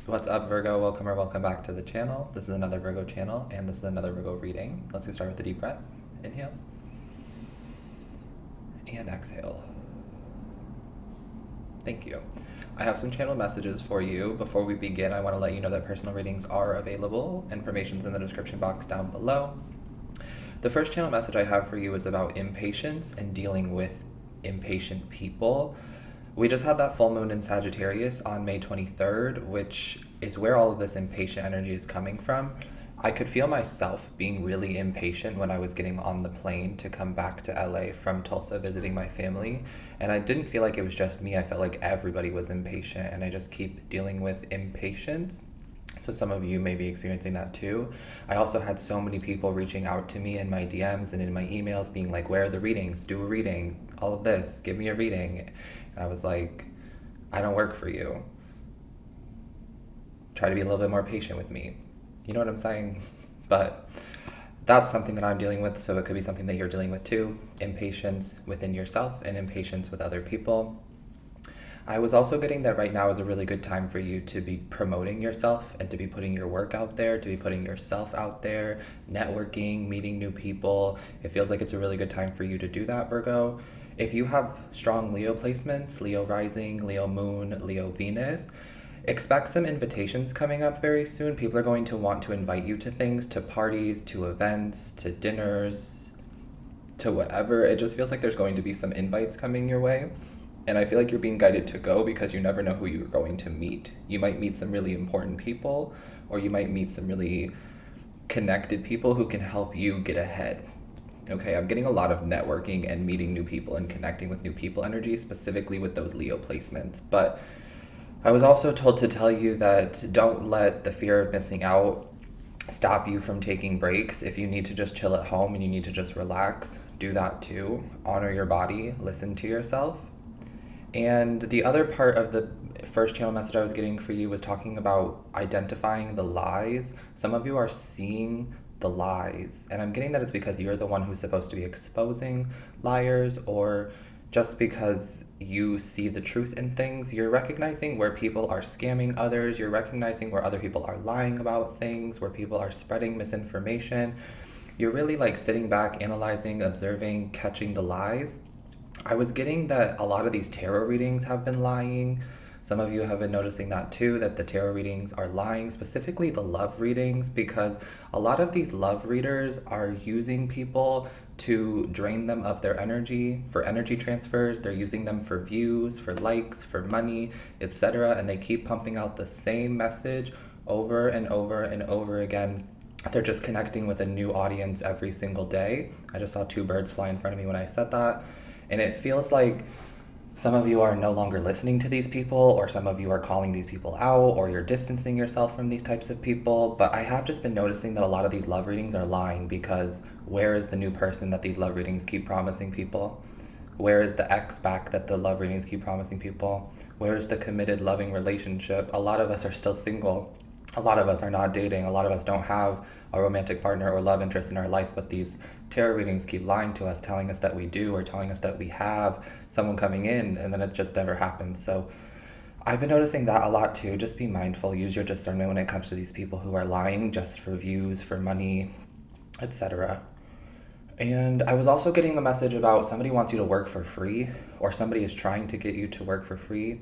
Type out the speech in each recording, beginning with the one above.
What's up, Virgo? Welcome or welcome back to the channel. This is another Virgo channel, and this is another Virgo reading. Let's get started with a deep breath. Inhale and exhale. Thank you. I have some channel messages for you. Before we begin, I want to let you know that personal readings are available. Information's in the description box down below. The first channel message I have for you is about impatience and dealing with impatient people. We just had that full moon in Sagittarius on May 23rd, which is where all of this impatient energy is coming from. I could feel myself being really impatient when I was getting on the plane to come back to LA from Tulsa visiting my family. And I didn't feel like it was just me. I felt like everybody was impatient, and I just keep dealing with impatience. So some of you may be experiencing that too. I also had so many people reaching out to me in my DMs and in my emails being like, where are the readings? Do a reading, all of this, give me a reading. And I was like, I don't work for you. Try to be a little bit more patient with me. You know what I'm saying? But that's something that I'm dealing with, so it could be something that you're dealing with too. Impatience within yourself and impatience with other people. I was also getting that right now is a really good time for you to be promoting yourself and to be putting your work out there, to be putting yourself out there, networking, meeting new people. It feels like it's a really good time for you to do that, Virgo. If you have strong Leo placements, Leo rising, Leo moon, Leo Venus, expect some invitations coming up very soon. People are going to want to invite you to things, to parties, to events, to dinners, to whatever. It just feels like there's going to be some invites coming your way. And I feel like you're being guided to go because you never know who you're going to meet. You might meet some really important people, or you might meet some really connected people who can help you get ahead. Okay, I'm getting a lot of networking and meeting new people and connecting with new people energy, specifically with those Leo placements. But I was also told to tell you that don't let the fear of missing out stop you from taking breaks. If you need to just chill at home and you need to just relax, do that too. Honor your body, listen to yourself. And the other part of the first channel message I was getting for you was talking about identifying the lies. Some of you are seeing the lies, and I'm getting that it's because you're the one who's supposed to be exposing liars, or just because you see the truth in things. You're recognizing where people are scamming others, you're recognizing where other people are lying about things, where people are spreading misinformation. You're really like sitting back, analyzing, observing, catching the lies. I was getting that a lot of these tarot readings have been lying. Some of you have been noticing that too, that the tarot readings are lying, specifically the love readings, because a lot of these love readers are using people to drain them of their energy for energy transfers. They're using them for views, for likes, for money, etc. And they keep pumping out the same message over and over and over again. They're just connecting with a new audience every single day. I just saw two birds fly in front of me when I said that. And it feels like some of you are no longer listening to these people, or some of you are calling these people out, or you're distancing yourself from these types of people. But I have just been noticing that a lot of these love readings are lying, because where is the new person that these love readings keep promising people? Where is the ex back that the love readings keep promising people? Where is the committed, loving relationship? A lot of us are still single. A lot of us are not dating. A lot of us don't have a romantic partner or love interest in our life, but these tarot readings keep lying to us, telling us that we do, or telling us that we have someone coming in, and then it just never happens. So I've been noticing that a lot too. Just be mindful, use your discernment when it comes to these people who are lying just for views, for money, etc. And I was also getting a message about somebody wants you to work for free, or somebody is trying to get you to work for free.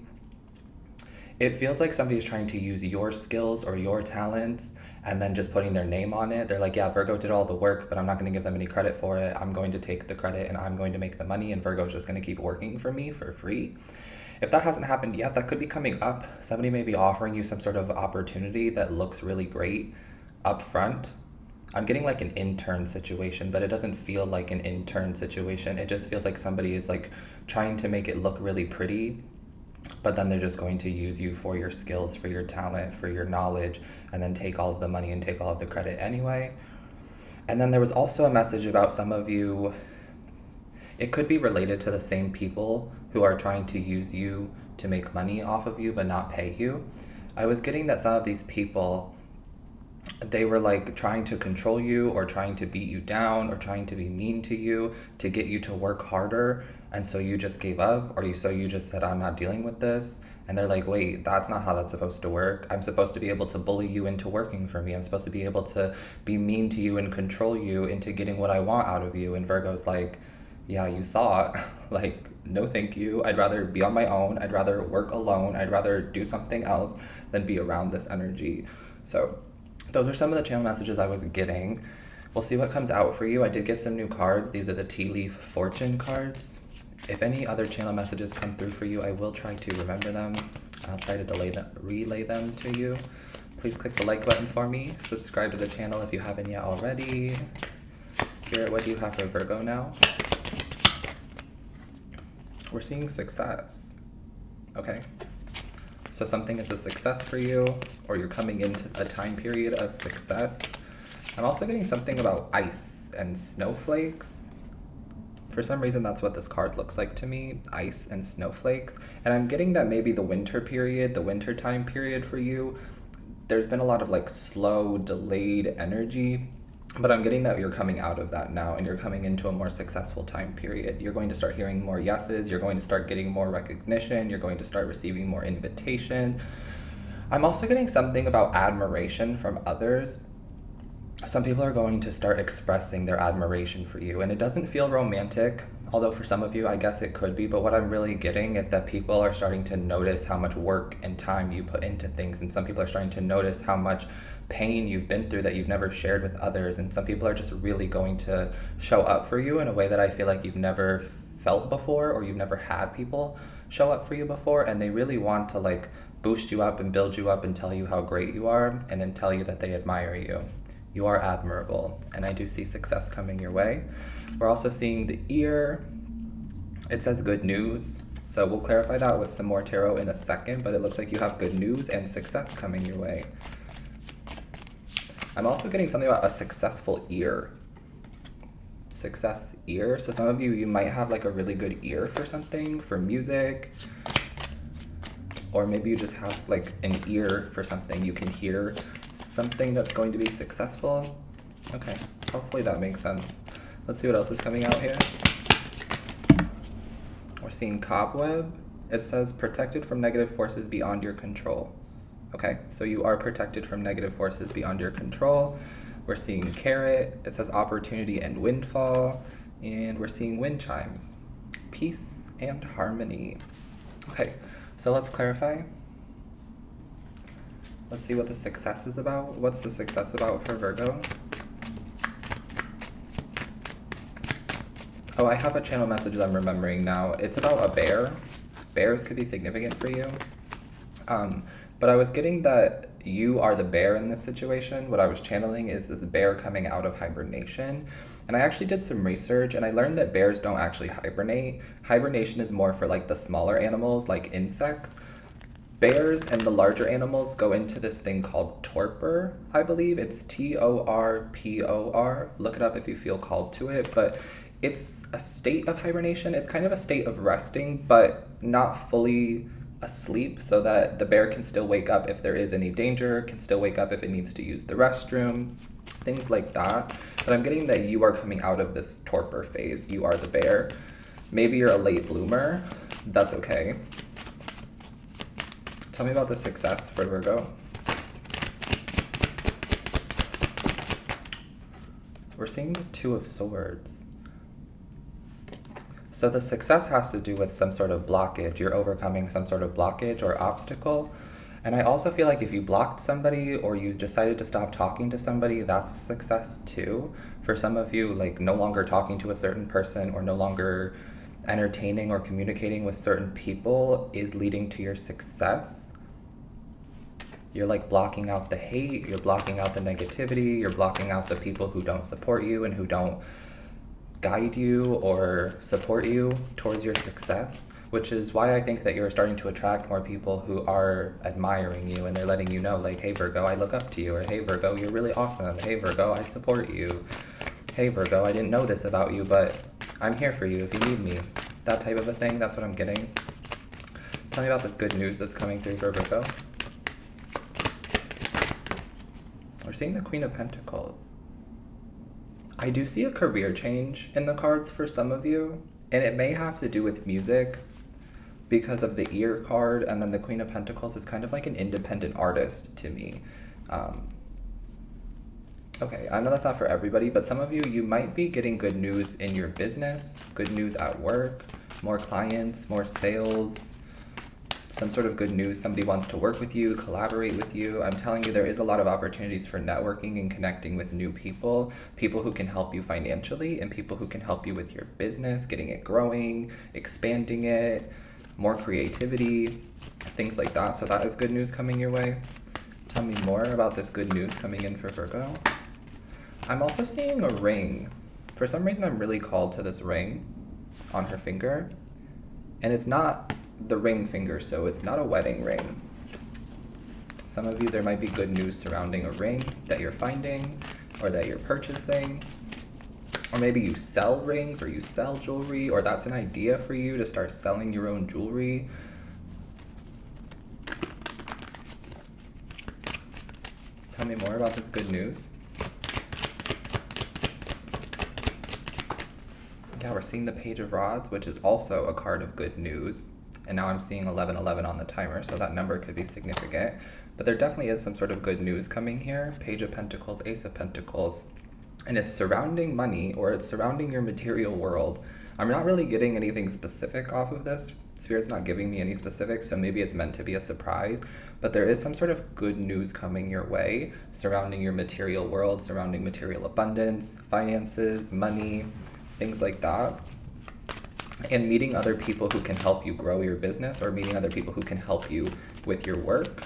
It feels like somebody is trying to use your skills or your talents and then just putting their name on it. They're like, yeah, Virgo did all the work, but I'm not going to give them any credit for it. I'm going to take the credit and I'm going to make the money, and Virgo's just going to keep working for me for free. If that hasn't happened yet, that could be coming up. Somebody may be offering you some sort of opportunity that looks really great up front. I'm getting like an intern situation, but it doesn't feel like an intern situation. It just feels like somebody is like trying to make it look really pretty, but then they're just going to use you for your skills, for your talent, for your knowledge, and then take all of the money and take all of the credit anyway. And then there was also a message about some of you, it could be related to the same people who are trying to use you to make money off of you but not pay you. I was getting that some of these people, they were like trying to control you, or trying to beat you down, or trying to be mean to you to get you to work harder, and so you just gave up, or you just said, I'm not dealing with this. And they're like, wait, that's not how that's supposed to work. I'm supposed to be able to bully you into working for me. I'm supposed to be able to be mean to you and control you into getting what I want out of you. And Virgo's like, yeah, you thought. Like, no thank you. I'd rather be on my own. I'd rather work alone. I'd rather do something else than be around this energy. So those are some of the channel messages I was getting. We'll see what comes out for you. I did get some new cards. These are the Tea Leaf Fortune cards. If any other channel messages come through for you, I will try to remember them. I'll try to relay them to you. Please click the like button for me. Subscribe to the channel if you haven't yet already. Spirit, what do you have for Virgo now? We're seeing success. Okay. So something is a success for you, or you're coming into a time period of success. I'm also getting something about ice and snowflakes. For some reason, that's what this card looks like to me, ice and snowflakes. And I'm getting that maybe the winter period, the winter time period for you, there's been a lot of like slow, delayed energy, but I'm getting that you're coming out of that now and you're coming into a more successful time period. You're going to start hearing more yeses, you're going to start getting more recognition, you're going to start receiving more invitations. I'm also getting something about admiration from others. Some people are going to start expressing their admiration for you, and it doesn't feel romantic, although for some of you, I guess it could be, but what I'm really getting is that people are starting to notice how much work and time you put into things, and some people are starting to notice how much pain you've been through that you've never shared with others, and some people are just really going to show up for you in a way that I feel like you've never felt before, or you've never had people show up for you before, and they really want to like boost you up and build you up and tell you how great you are, and then tell you that they admire you. You are admirable, and I do see success coming your way. We're also seeing the ear. It says good news, so we'll clarify that with some more tarot in a second, but it looks like you have good news and success coming your way. I'm also getting something about a successful ear. Success ear. So some of you, you might have like a really good ear for something, for music, or maybe you just have like an ear for something. You can hear something that's going to be successful. Okay, hopefully that makes sense. Let's see what else is coming out here. We're seeing cobweb. It says protected from negative forces beyond your control. Okay, so you are protected from negative forces beyond your control. We're seeing carrot. It says opportunity and windfall. And we're seeing wind chimes. Peace and harmony. Okay, so let's clarify. Let's see what the success is about. What's the success about for Virgo? Oh, I have a channel message I'm remembering now. It's about a bear. Bears could be significant for you. But I was getting that you are the bear in this situation. What I was channeling is this bear coming out of hibernation. And I actually did some research and I learned that bears don't actually hibernate. Hibernation is more for like the smaller animals like insects. Bears and the larger animals go into this thing called torpor, I believe. It's Torpor. Look it up if you feel called to it. But it's a state of hibernation. It's kind of a state of resting, but not fully asleep, so that the bear can still wake up if there is any danger, can still wake up if it needs to use the restroom, things like that. But I'm getting that you are coming out of this torpor phase. You are the bear. Maybe you're a late bloomer. That's okay. Tell me about the success for Virgo. We're seeing the Two of Swords. So the success has to do with some sort of blockage. You're overcoming some sort of blockage or obstacle. And I also feel like if you blocked somebody or you decided to stop talking to somebody, that's a success too. For some of you, like no longer talking to a certain person or no longer entertaining or communicating with certain people is leading to your success. You're like blocking out the hate, you're blocking out the negativity, you're blocking out the people who don't support you and who don't guide you or support you towards your success, which is why I think that you're starting to attract more people who are admiring you and they're letting you know like, hey Virgo, I look up to you, or hey Virgo, you're really awesome, hey Virgo, I support you, hey Virgo, I didn't know this about you, but I'm here for you if you need me. That type of a thing, that's what I'm getting. Tell me about this good news that's coming through for Virgo. We're seeing the Queen of Pentacles. I do see a career change in the cards for some of you, and it may have to do with music, because of the ear card, and then the Queen of Pentacles is kind of like an independent artist to me. Okay, I know that's not for everybody, but some of you, you might be getting good news in your business, good news at work, more clients, more sales, some sort of good news. Somebody wants to work with you, collaborate with you. I'm telling you, there is a lot of opportunities for networking and connecting with new people, people who can help you financially and people who can help you with your business, getting it growing, expanding it, more creativity, things like that. So that is good news coming your way. Tell me more about this good news coming in for Virgo. I'm also seeing a ring. For some reason, I'm really called to this ring on her finger. And it's not the ring finger, so it's not a wedding ring. Some of you, there might be good news surrounding a ring that you're finding or that you're purchasing. Or maybe you sell rings or you sell jewelry, or that's an idea for you to start selling your own jewelry. Tell me more about this good news. Yeah, we're seeing the Page of Rods, which is also a card of good news. And now I'm seeing 1111 on the timer, so that number could be significant. But there definitely is some sort of good news coming here. Page of Pentacles, Ace of Pentacles. And it's surrounding money, or it's surrounding your material world. I'm not really getting anything specific off of this. Spirit's not giving me any specifics, so maybe it's meant to be a surprise. But there is some sort of good news coming your way, surrounding your material world, surrounding material abundance, finances, money, things like that. And meeting other people who can help you grow your business, or meeting other people who can help you with your work.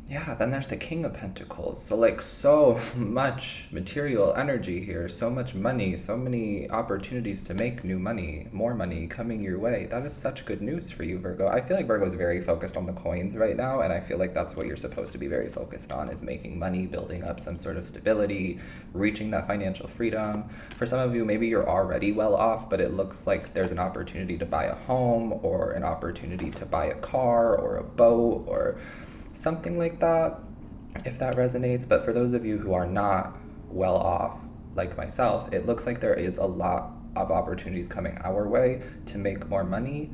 Yeah, then there's the King of Pentacles. So like so much material energy here, so much money, so many opportunities to make new money, more money coming your way. That is such good news for you, Virgo. I feel like Virgo is very focused on the coins right now, and I feel like that's what you're supposed to be very focused on, is making money, building up some sort of stability, reaching that financial freedom. For some of you, maybe you're already well off, but it looks like there's an opportunity to buy a home, or an opportunity to buy a car or a boat or something like that, if that resonates. But for those of you who are not well off, like myself, it looks like there is a lot of opportunities coming our way to make more money.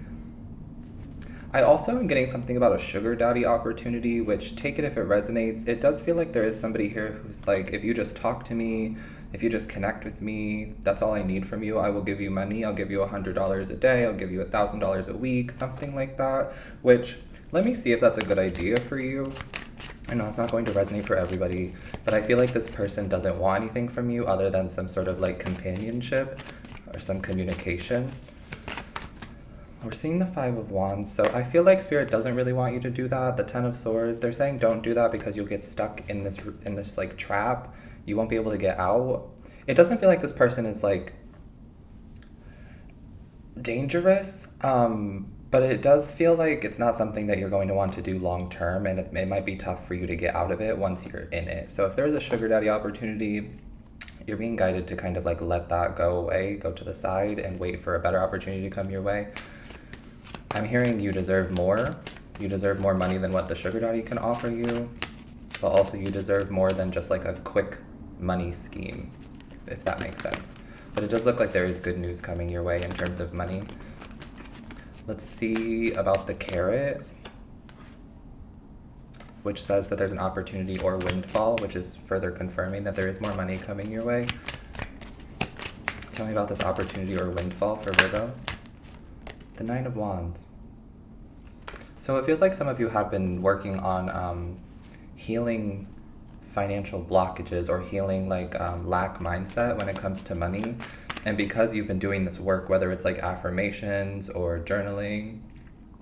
I also am getting something about a sugar daddy opportunity, which, take it if it resonates. It does feel like there is somebody here who's like, if you just talk to me, if you just connect with me, that's all I need from you. I will give you money. I'll give you $100 a day. I'll give you $1,000 a week, something like that, which, let me see if that's a good idea for you. I know it's not going to resonate for everybody, but I feel like this person doesn't want anything from you other than some sort of like companionship or some communication. We're seeing the Five of Wands, so I feel like Spirit doesn't really want you to do that. The Ten of Swords, they're saying don't do that because you'll get stuck in this like trap. You won't be able to get out. It doesn't feel like this person is like dangerous, but it does feel like it's not something that you're going to want to do long term, and it might be tough for you to get out of it once you're in it. So if there's a sugar daddy opportunity, you're being guided to kind of like let that go away, go to the side, and wait for a better opportunity to come your way. I'm hearing you deserve more. You deserve more money than what the sugar daddy can offer you, but also you deserve more than just like a quick money scheme, if that makes sense. But it does look like there is good news coming your way in terms of money. Let's see about the Carrot, which says that there's an opportunity or windfall, which is further confirming that there is more money coming your way. Tell me about this opportunity or windfall for Virgo. The Nine of Wands. So it feels like some of you have been working on healing financial blockages, or healing like lack mindset when it comes to money. And because you've been doing this work, whether it's like affirmations or journaling,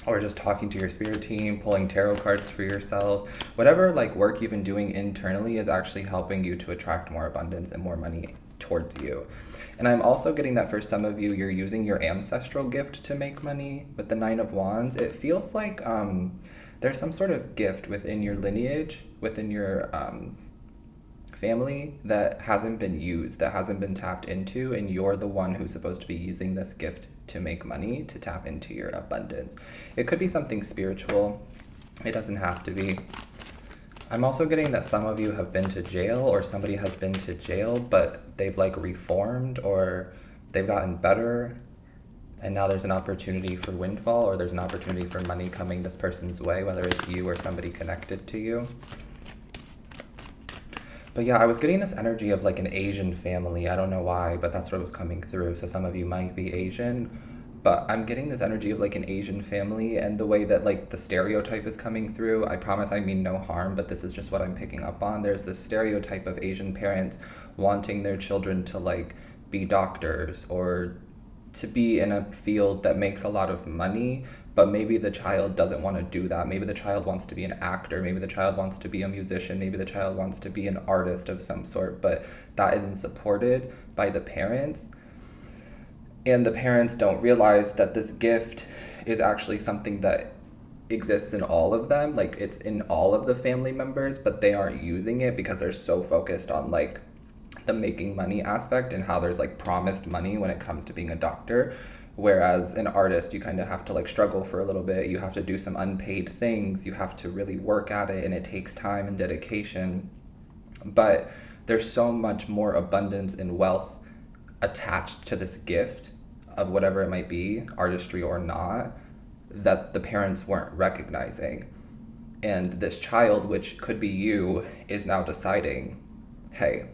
or just talking to your spirit team, pulling tarot cards for yourself, whatever like work you've been doing internally is actually helping you to attract more abundance and more money towards you. And I'm also getting that for some of you, you're using your ancestral gift to make money. With the Nine of Wands, it feels like there's some sort of gift within your lineage, within your family, that hasn't been used, that hasn't been tapped into, and you're the one who's supposed to be using this gift to make money, to tap into your abundance. It could be something spiritual. It doesn't have to be. I'm also getting that some of you have been to jail, or somebody has been to jail, but they've like reformed, or they've gotten better, And now there's an opportunity for windfall, or there's an opportunity for money coming this person's way, whether it's you or somebody connected to you. But yeah, I was getting this energy of like an Asian family. I don't know why, but that's what was coming through. So some of you might be Asian, but I'm getting this energy of like an Asian family, and the way that like the stereotype is coming through. I promise I mean no harm, but this is just what I'm picking up on. There's this stereotype of Asian parents wanting their children to like be doctors or to be in a field that makes a lot of money, but maybe the child doesn't want to do that. Maybe the child wants to be an actor. Maybe the child wants to be a musician. Maybe the child wants to be an artist of some sort, but that isn't supported by the parents. And the parents don't realize that this gift is actually something that exists in all of them. Like, it's in all of the family members, but they aren't using it because they're so focused on like the making money aspect and how there's like promised money when it comes to being a doctor. Whereas an artist, you kind of have to like struggle for a little bit. You have to do some unpaid things. You have to really work at it, and it takes time and dedication. But there's so much more abundance and wealth attached to this gift of whatever it might be, artistry or not, that the parents weren't recognizing. And this child, which could be you, is now deciding, hey,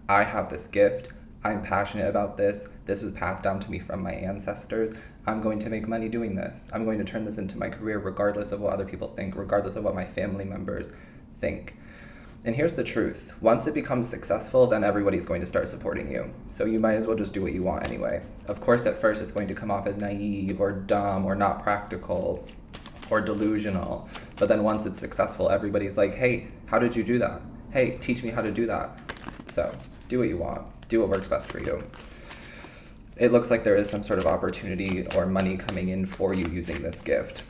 I have this gift. I'm passionate about this. This was passed down to me from my ancestors. I'm going to make money doing this. I'm going to turn this into my career regardless of what other people think, regardless of what my family members think. And here's the truth. Once it becomes successful, then everybody's going to start supporting you. So you might as well just do what you want anyway. Of course, at first it's going to come off as naive or dumb or not practical or delusional. But then once it's successful, everybody's like, hey, how did you do that? Hey, teach me how to do that. So do what you want. Do what works best for you. It looks like there is some sort of opportunity or money coming in for you using this gift.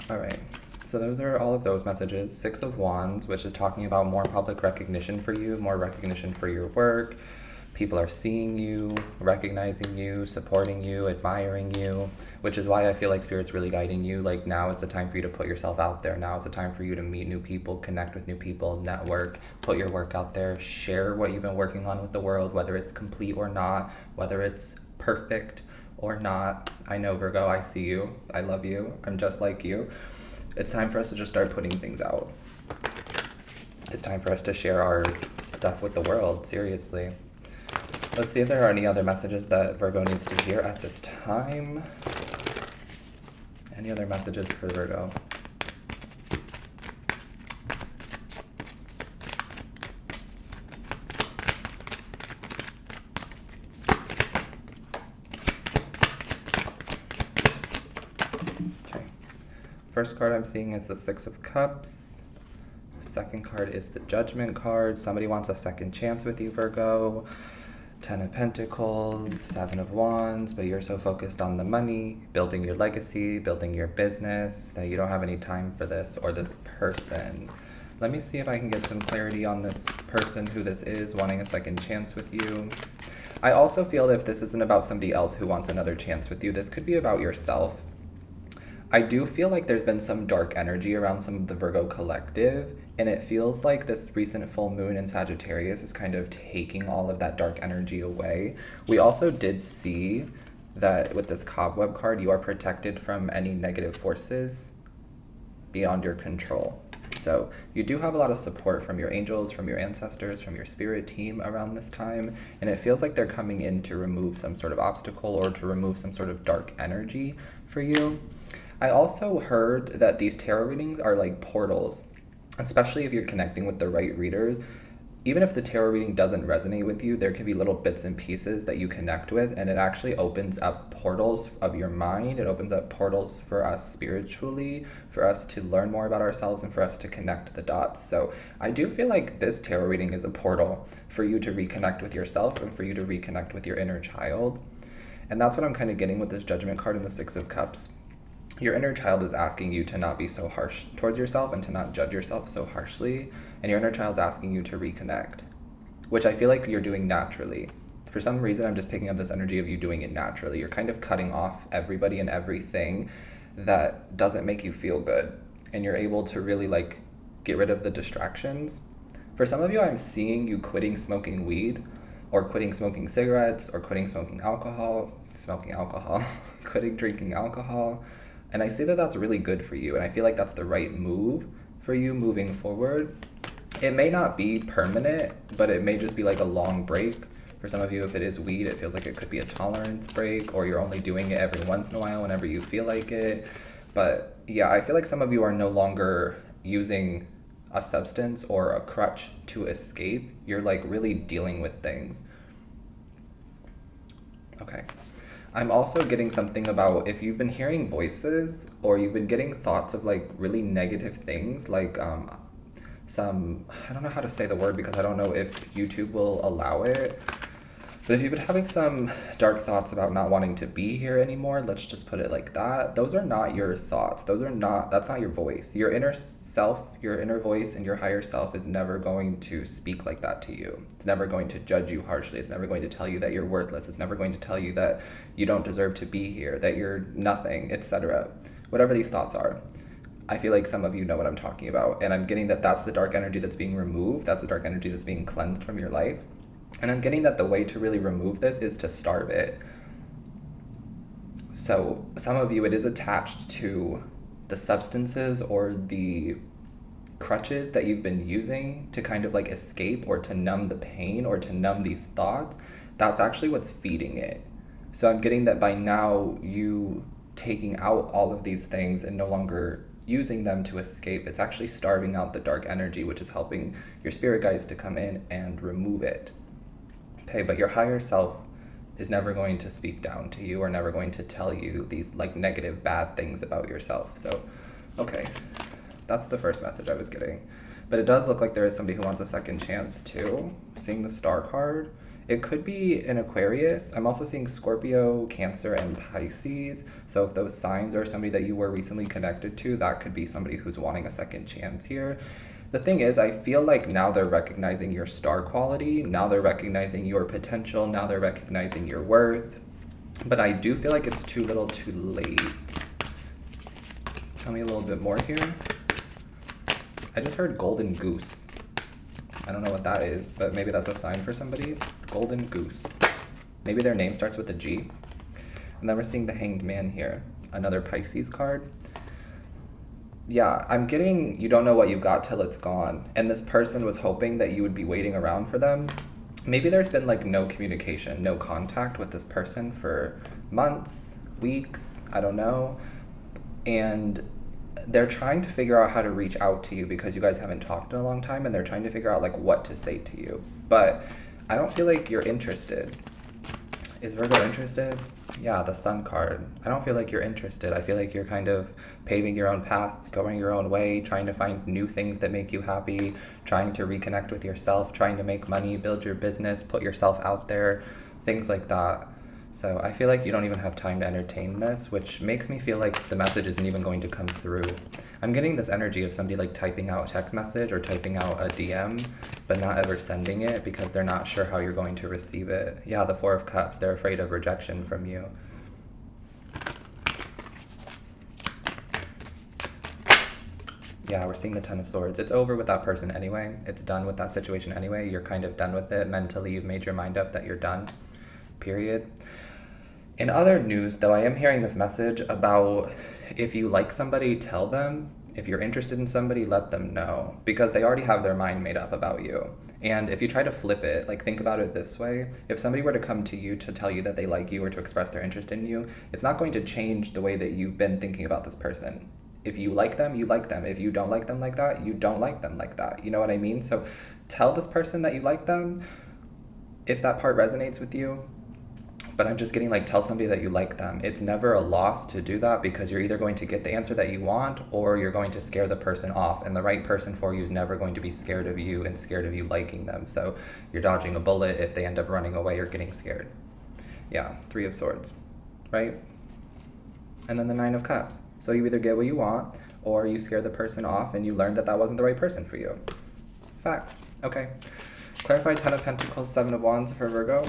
All right. So those are all of those messages. 6 of Wands, which is talking about more public recognition for you, more recognition for your work. People are seeing you, recognizing you, supporting you, admiring you, which is why I feel like Spirit's really guiding you. Like, now is the time for you to put yourself out there. Now is the time for you to meet new people, connect with new people, network, put your work out there, share what you've been working on with the world, whether it's complete or not, whether it's perfect or not. I know, Virgo, I see you. I love you. I'm just like you. It's time for us to just start putting things out. It's time for us to share our stuff with the world, seriously. Let's see if there are any other messages that Virgo needs to hear at this time. Any other messages for Virgo? Okay. First card I'm seeing is the 6 of Cups. Second card is the Judgment card. Somebody wants a second chance with you, Virgo. 10 of Pentacles, 7 of Wands, but you're so focused on the money, building your legacy, building your business, that you don't have any time for this or this person. Let me see if I can get some clarity on this person, who this is, wanting a second chance with you. I also feel if this isn't about somebody else who wants another chance with you, this could be about yourself. I do feel like there's been some dark energy around some of the Virgo collective, and it feels like this recent full moon in Sagittarius is kind of taking all of that dark energy away. We also did see that with this Cobweb card, you are protected from any negative forces beyond your control. So you do have a lot of support from your angels, from your ancestors, from your spirit team around this time, and it feels like they're coming in to remove some sort of obstacle or to remove some sort of dark energy for you. I also heard that these tarot readings are like portals, especially if you're connecting with the right readers. Even if the tarot reading doesn't resonate with you, there can be little bits and pieces that you connect with, and it actually opens up portals of your mind. It opens up portals for us spiritually, for us to learn more about ourselves and for us to connect the dots. So I do feel like this tarot reading is a portal for you to reconnect with yourself and for you to reconnect with your inner child. And that's what I'm kind of getting with this Judgment card and the 6 of Cups. Your inner child is asking you to not be so harsh towards yourself and to not judge yourself so harshly. And your inner child's asking you to reconnect, which I feel like you're doing naturally. For some reason, I'm just picking up this energy of you doing it naturally. You're kind of cutting off everybody and everything that doesn't make you feel good. And you're able to really like get rid of the distractions. For some of you, I'm seeing you quitting smoking weed or quitting smoking cigarettes or quitting smoking alcohol. smoking alcohol, quitting drinking alcohol. And I say that that's really good for you. And I feel like that's the right move for you moving forward. It may not be permanent, but it may just be like a long break. For some of you, if it is weed, it feels like it could be a tolerance break, or you're only doing it every once in a while whenever you feel like it. But yeah, I feel like some of you are no longer using a substance or a crutch to escape. You're like really dealing with things. Okay. I'm also getting something about if you've been hearing voices or you've been getting thoughts of like really negative things, like I don't know how to say the word because I don't know if YouTube will allow it. But if you've been having some dark thoughts about not wanting to be here anymore, let's just put it like that. Those are not your thoughts. That's not your voice. Your inner self, your inner voice, and your higher self is never going to speak like that to you. It's never going to judge you harshly. It's never going to tell you that you're worthless. It's never going to tell you that you don't deserve to be here, that you're nothing, etc. Whatever these thoughts are. I feel like some of you know what I'm talking about. And I'm getting that that's the dark energy that's being removed. That's the dark energy that's being cleansed from your life. And I'm getting that the way to really remove this is to starve it. So some of you, it is attached to the substances or the crutches that you've been using to kind of like escape or to numb the pain or to numb these thoughts. That's actually what's feeding it. So I'm getting that by now you taking out all of these things and no longer using them to escape, it's actually starving out the dark energy, which is helping your spirit guides to come in and remove it. Okay, but your higher self is never going to speak down to you or never going to tell you these like negative, bad things about yourself. So, okay, that's the first message I was getting. But it does look like there is somebody who wants a second chance too. Seeing the star card. It could be an Aquarius. I'm also seeing Scorpio, Cancer, and Pisces. So if those signs are somebody that you were recently connected to, that could be somebody who's wanting a second chance here. The thing is, I feel like now they're recognizing your star quality, now they're recognizing your potential, now they're recognizing your worth. But I do feel like it's too little too late. Tell me a little bit more here. I just heard golden goose. I don't know what that is, but maybe that's a sign for somebody. Golden goose. Maybe their name starts with a G. And then we're seeing the Hanged Man here. Another Pisces card. Yeah, I'm getting you don't know what you've got till it's gone. And this person was hoping that you would be waiting around for them. Maybe there's been like no communication, no contact with this person for months, weeks, I don't know. And they're trying to figure out how to reach out to you because you guys haven't talked in a long time, and they're trying to figure out like what to say to you. But I don't feel like you're interested. Is Virgo interested? Yeah, the Sun card. I don't feel like you're interested. I feel like you're kind of paving your own path, going your own way, trying to find new things that make you happy, trying to reconnect with yourself, trying to make money, build your business, put yourself out there, things like that. So I feel like you don't even have time to entertain this, which makes me feel like the message isn't even going to come through. I'm getting this energy of somebody like typing out a text message or typing out a DM, but not ever sending it because they're not sure how you're going to receive it. Yeah, the Four of Cups, they're afraid of rejection from you. Yeah, we're seeing the Ten of Swords. It's over with that person anyway. It's done with that situation anyway. You're kind of done with it. Mentally, you've made your mind up that you're done. Period. In other news, though, I am hearing this message about if you like somebody, tell them. If you're interested in somebody, let them know. Because they already have their mind made up about you. And if you try to flip it, like think about it this way. If somebody were to come to you to tell you that they like you or to express their interest in you, it's not going to change the way that you've been thinking about this person. If you like them, you like them. If you don't like them like that, you don't like them like that. You know what I mean? So tell this person that you like them if that part resonates with you. But I'm just getting like, tell somebody that you like them. It's never a loss to do that because you're either going to get the answer that you want or you're going to scare the person off. And the right person for you is never going to be scared of you and scared of you liking them. So you're dodging a bullet if they end up running away or getting scared. Yeah, Three of Swords, right? And then the Nine of Cups. So you either get what you want or you scare the person off and you learn that that wasn't the right person for you. Facts. Okay. Clarify Ten of Pentacles, Seven of Wands for Virgo.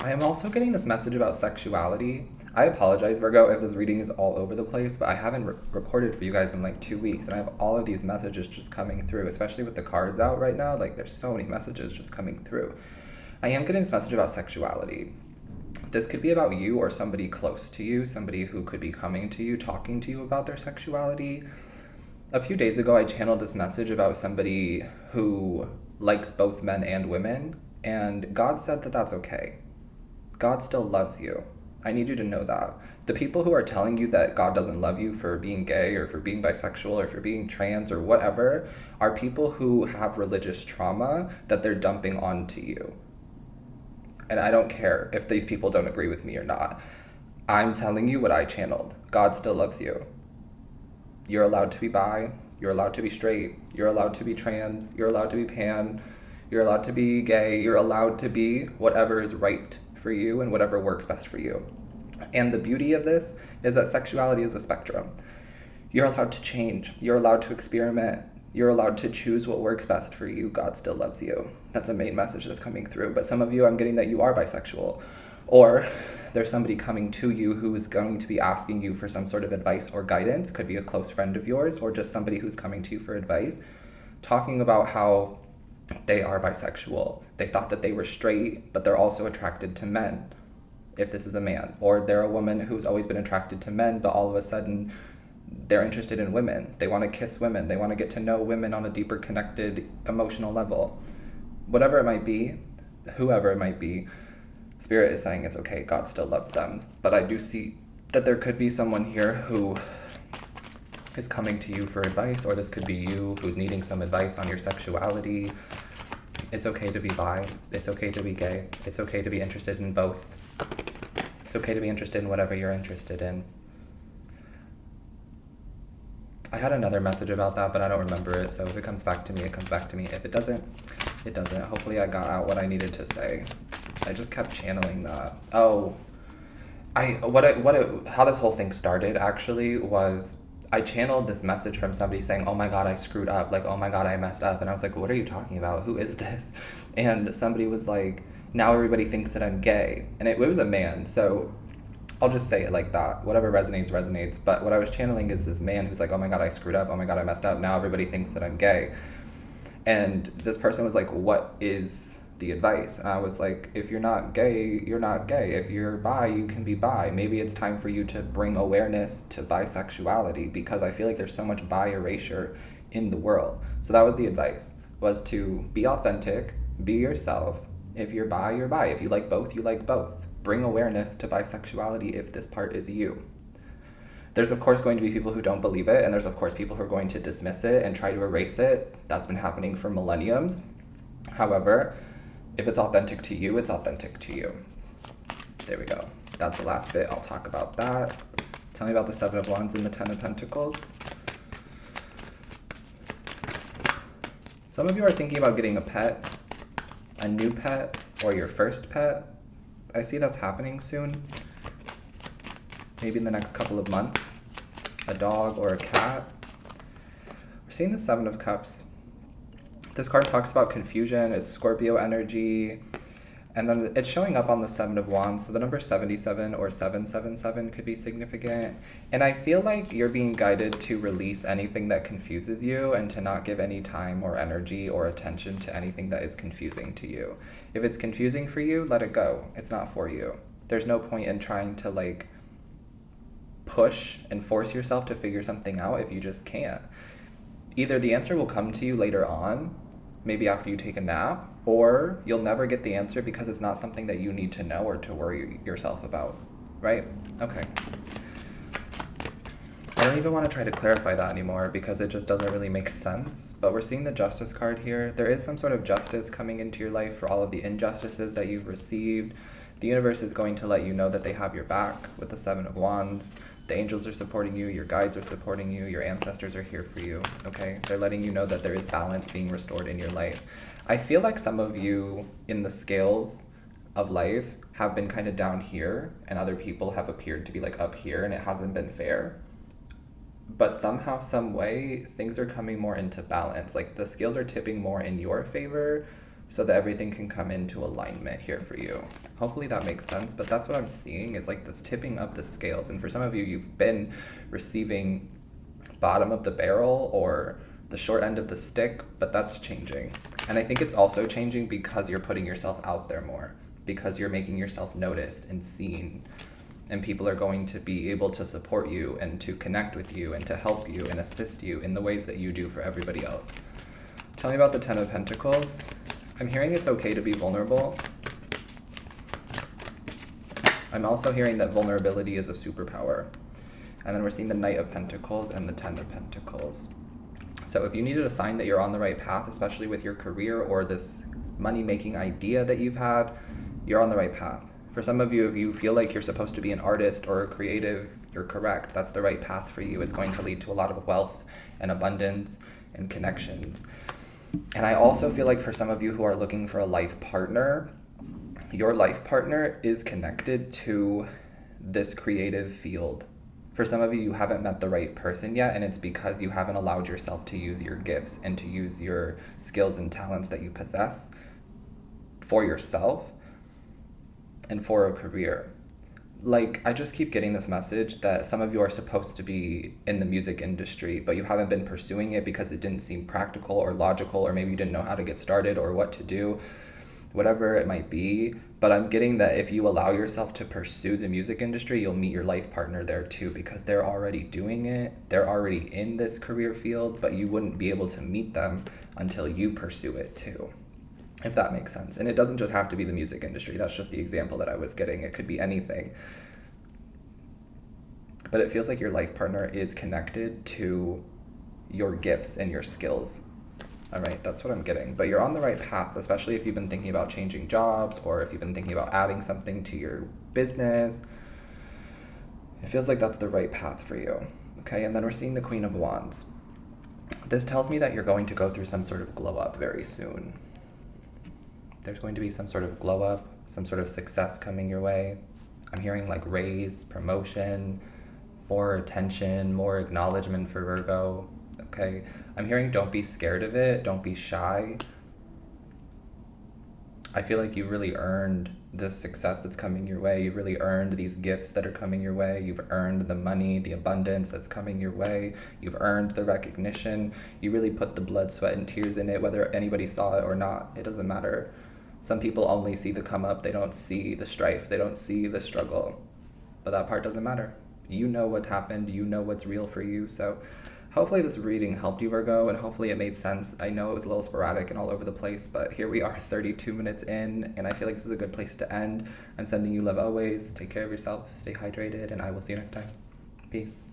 I am also getting this message about sexuality. I apologize, Virgo, if this reading is all over the place, but I haven't recorded for you guys in like 2 weeks, and I have all of these messages just coming through, especially with the cards out right now. Like, there's so many messages just coming through. I am getting this message about sexuality. This could be about you or somebody close to you, somebody who could be coming to you, talking to you about their sexuality. A few days ago, I channeled this message about somebody who likes both men and women, and God said that that's okay. God still loves you. I need you to know that. The people who are telling you that God doesn't love you for being gay or for being bisexual or for being trans or whatever are people who have religious trauma that they're dumping onto you. And I don't care if these people don't agree with me or not. I'm telling you what I channeled. God still loves you. You're allowed to be bi. You're allowed to be straight. You're allowed to be trans. You're allowed to be pan. You're allowed to be gay. You're allowed to be whatever is right for you and whatever works best for you. And the beauty of this is that sexuality is a spectrum. You're allowed to change. You're allowed to experiment. You're allowed to choose what works best for you. God still loves you. That's a main message that's coming through. But some of you, I'm getting that you are bisexual. Or there's somebody coming to you who is going to be asking you for some sort of advice or guidance. Could be a close friend of yours or just somebody who's coming to you for advice, talking about how they are bisexual. They thought that they were straight, but they're also attracted to men, if this is a man. Or they're a woman who's always been attracted to men, but all of a sudden they're interested in women. They want to kiss women. They want to get to know women on a deeper connected emotional level. Whatever it might be, whoever it might be, Spirit is saying it's okay. God still loves them. But I do see that there could be someone here who is coming to you for advice, or this could be you who's needing some advice on your sexuality. It's okay to be bi. It's okay to be gay. It's okay to be interested in both. It's okay to be interested in whatever you're interested in. I had another message about that, but I don't remember it, so if it comes back to me, it comes back to me. If it doesn't, it doesn't. Hopefully I got out what I needed to say. I just kept channeling that. Oh, how this whole thing started actually was I channeled this message from somebody saying, oh my God, I screwed up. Like, oh my God, I messed up. And I was like, what are you talking about? Who is this? And somebody was like, now everybody thinks that I'm gay. And it was a man, so I'll just say it like that. Whatever resonates, resonates. But what I was channeling is this man who's like, oh my God, I screwed up. Oh my God, I messed up. Now everybody thinks that I'm gay. And this person was like, what is the advice? And I was like, if you're not gay, you're not gay. If you're bi, you can be bi. Maybe it's time for you to bring awareness to bisexuality, because I feel like there's so much bi erasure in the world. So that was the advice, was to be authentic, be yourself. If you're bi, you're bi. If you like both, you like both. Bring awareness to bisexuality if this part is you. There's of course going to be people who don't believe it, and there's of course people who are going to dismiss it and try to erase it. That's been happening for millenniums. However, if it's authentic to you, it's authentic to you. There we go. That's the last bit. I'll talk about that. Tell me about the Seven of Wands and the Ten of Pentacles. Some of you are thinking about getting a pet, a new pet, or your first pet. I see that's happening soon. Maybe in the next couple of months. A dog or a cat. We're seeing the Seven of Cups. This card talks about confusion. It's Scorpio energy. And then it's showing up on the Seven of Wands. So the number 77 or 777 could be significant. And I feel like you're being guided to release anything that confuses you and to not give any time or energy or attention to anything that is confusing to you. If it's confusing for you, let it go. It's not for you. There's no point in trying to push and force yourself to figure something out if you just can't. Either the answer will come to you later on, maybe after you take a nap, or you'll never get the answer because it's not something that you need to know or to worry yourself about, right? Okay. I don't even want to try to clarify that anymore because it just doesn't really make sense, but we're seeing the Justice card here. There is some sort of justice coming into your life for all of the injustices that you've received. The universe is going to let you know that they have your back with the Seven of Wands. The angels are supporting you, your guides are supporting you, your ancestors are here for you, okay? They're letting you know that there is balance being restored in your life. I feel like some of you in the scales of life have been kind of down here, and other people have appeared to be up here, and it hasn't been fair. But somehow, some way, things are coming more into balance. The scales are tipping more in your favor, so that everything can come into alignment here for you. Hopefully that makes sense, but that's what I'm seeing is this tipping of the scales. And for some of you, you've been receiving bottom of the barrel or the short end of the stick, but that's changing. And I think it's also changing because you're putting yourself out there more, because you're making yourself noticed and seen, and people are going to be able to support you and to connect with you and to help you and assist you in the ways that you do for everybody else. Tell me about the Ten of Pentacles. I'm hearing it's okay to be vulnerable. I'm also hearing that vulnerability is a superpower. And then we're seeing the Knight of Pentacles and the Ten of Pentacles. So if you needed a sign that you're on the right path, especially with your career or this money-making idea that you've had, you're on the right path. For some of you, if you feel like you're supposed to be an artist or a creative, you're correct. That's the right path for you. It's going to lead to a lot of wealth and abundance and connections. And I also feel like for some of you who are looking for a life partner, your life partner is connected to this creative field. For some of you, you haven't met the right person yet, and it's because you haven't allowed yourself to use your gifts and to use your skills and talents that you possess for yourself and for a career. Like, I just keep getting this message that some of you are supposed to be in the music industry, but you haven't been pursuing it because it didn't seem practical or logical, or maybe you didn't know how to get started or what to do, whatever it might be. But I'm getting that if you allow yourself to pursue the music industry, you'll meet your life partner there too, because they're already doing it. They're already in this career field, but you wouldn't be able to meet them until you pursue it too, if that makes sense. And it doesn't just have to be the music industry. That's just the example that I was getting. It could be anything. But it feels like your life partner is connected to your gifts and your skills. All right, that's what I'm getting. But you're on the right path, especially if you've been thinking about changing jobs or if you've been thinking about adding something to your business. It feels like that's the right path for you. Okay, and then we're seeing the Queen of Wands. This tells me that you're going to go through some sort of glow up very soon. There's going to be some sort of glow up, some sort of success coming your way. I'm hearing like raise, promotion, more attention, more acknowledgement for Virgo. Okay, I'm hearing don't be scared of it, don't be shy. I feel like you've really earned this success that's coming your way. You've really earned these gifts that are coming your way. You've earned the money, the abundance that's coming your way. You've earned the recognition. You really put the blood, sweat, and tears in it, whether anybody saw it or not. It doesn't matter. Some people only see the come up. They don't see the strife. They don't see the struggle. But that part doesn't matter. You know what happened. You know what's real for you. So hopefully this reading helped you, Virgo, and hopefully it made sense. I know it was a little sporadic and all over the place, but here we are 32 minutes in, and I feel like this is a good place to end. I'm sending you love always. Take care of yourself. Stay hydrated, and I will see you next time. Peace.